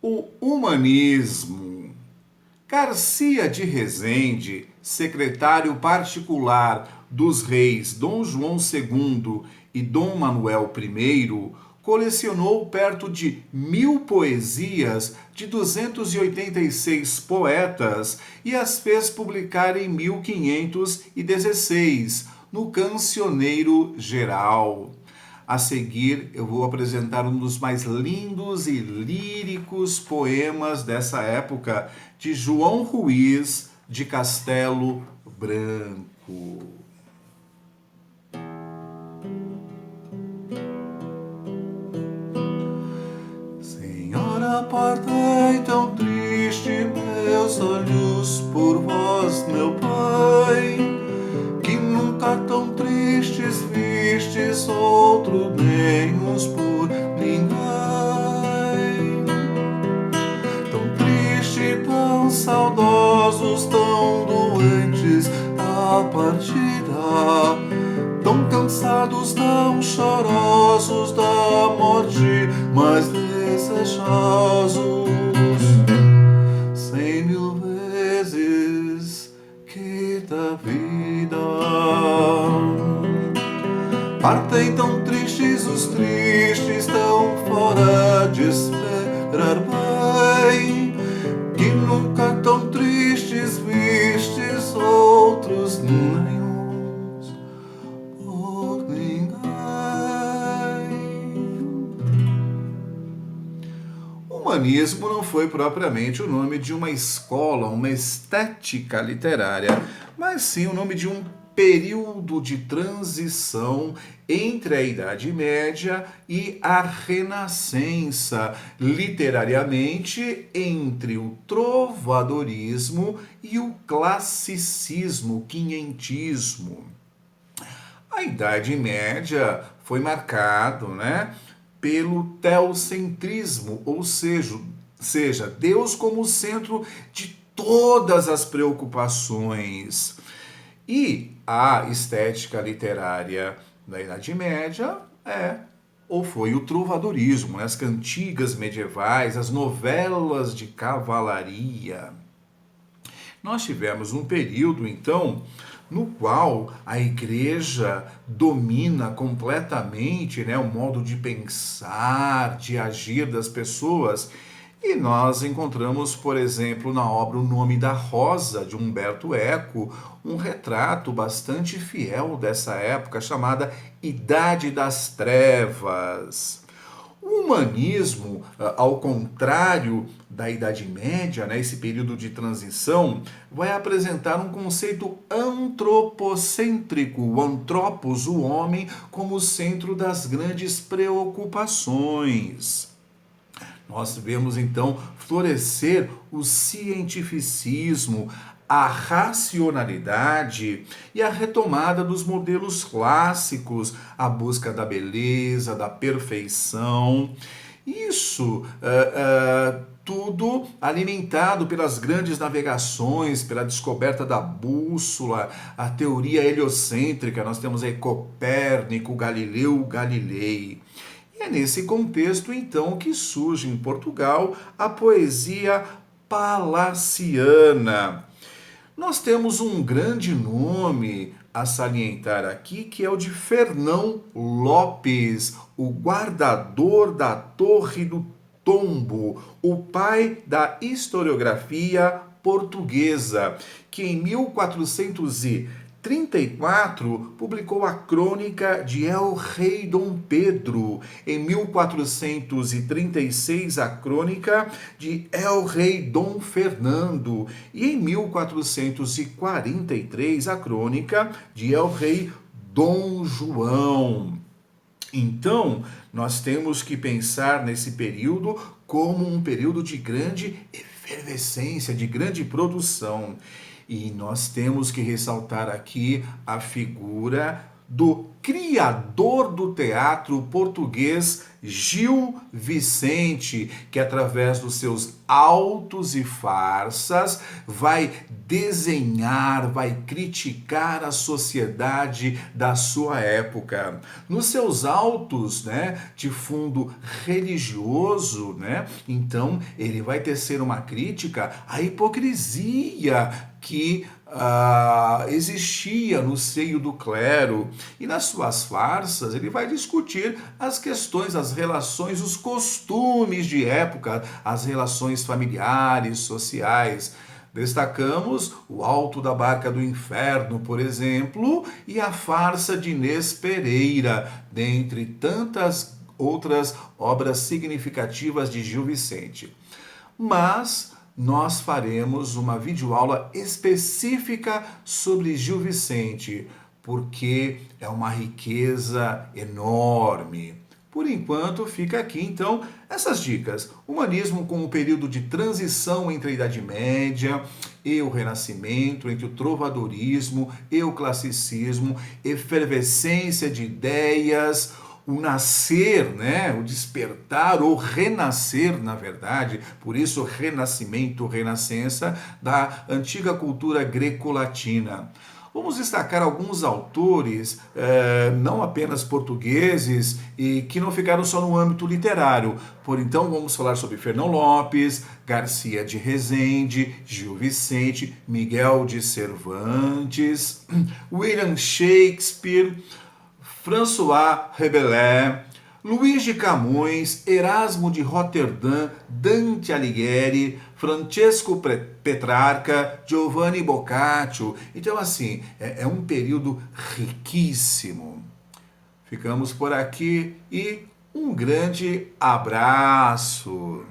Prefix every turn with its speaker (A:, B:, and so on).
A: O humanismo. Garcia de Rezende, secretário particular dos reis Dom João II e Dom Manuel I, colecionou perto de 1000 poesias de 286 poetas e as fez publicar em 1516, no Cancioneiro Geral. A seguir, eu vou apresentar um dos mais lindos e líricos poemas dessa época, de João Ruiz de Castelo Branco. Senhora, partei tão triste meus olhos por vós, meu Pai, que nunca tão tristes vistes outro nem uns por ninguém. Tão triste, tão saudosos, tão doentes da partida, tão cansados, tão chorosos da morte, mas desejosos 100.000 vezes que da vida. Partem tão tristes os tristes, tão fora de esperar bem, que nunca tão tristes vistes outros nenhuns por ninguém. Humanismo não foi propriamente o nome de uma escola, uma estética literária, mas sim o nome de um período de transição entre a Idade Média e a Renascença, literariamente entre o trovadorismo e o classicismo, o quinhentismo. A Idade Média foi marcado, pelo teocentrismo, ou seja, Deus como centro de todas as preocupações. E a estética literária da Idade Média foi o trovadorismo, as cantigas medievais, as novelas de cavalaria. Nós tivemos um período, então, no qual a igreja domina completamente o modo de pensar, de agir das pessoas. E nós encontramos, por exemplo, na obra O Nome da Rosa, de Humberto Eco, um retrato bastante fiel dessa época, chamada Idade das Trevas. O humanismo, ao contrário da Idade Média, esse período de transição, vai apresentar um conceito antropocêntrico, o antropos, o homem, como centro das grandes preocupações. Nós vemos então florescer o cientificismo, a racionalidade e a retomada dos modelos clássicos, a busca da beleza, da perfeição. Isso tudo alimentado pelas grandes navegações, pela descoberta da bússola, a teoria heliocêntrica. Nós temos aí Copérnico, Galileu Galilei. E é nesse contexto, então, que surge em Portugal a poesia palaciana. Nós temos um grande nome a salientar aqui, que é o de Fernão Lopes, o guardador da Torre do Tombo, o pai da historiografia portuguesa, que em 1434 publicou a Crônica de El Rei Dom Pedro. Em 1436, a Crônica de El Rei Dom Fernando. E em 1443, a Crônica de El Rei Dom João. Então, nós temos que pensar nesse período como um período de grande efervescência, de grande produção. E nós temos que ressaltar aqui a figura do criador do teatro português Gil Vicente, que através dos seus autos e farsas vai desenhar, vai criticar a sociedade da sua época. Nos seus autos, né, de fundo religioso, né, então ele vai tecer uma crítica à hipocrisia que existia no seio do clero. E nas suas farsas ele vai discutir as questões, as relações, os costumes de época, as relações familiares, sociais. Destacamos o Alto da Barca do Inferno, por exemplo, e a farsa de Inês Pereira, dentre tantas outras obras significativas de Gil Vicente. Mas nós faremos uma videoaula específica sobre Gil Vicente, porque é uma riqueza enorme. Por enquanto, fica aqui então essas dicas. Humanismo como período de transição entre a Idade Média e o Renascimento, entre o trovadorismo e o classicismo, efervescência de ideias, o nascer, né, o despertar ou renascer, na verdade, por isso renascimento, renascença da antiga cultura greco-latina. Vamos destacar alguns autores, não apenas portugueses, e que não ficaram só no âmbito literário. Por então, vamos falar sobre Fernão Lopes, Garcia de Rezende, Gil Vicente, Miguel de Cervantes, William Shakespeare, François Rabelais, Luís de Camões, Erasmo de Roterdã, Dante Alighieri, Francesco Petrarca, Giovanni Boccaccio. Então, assim, é um período riquíssimo. Ficamos por aqui e um grande abraço.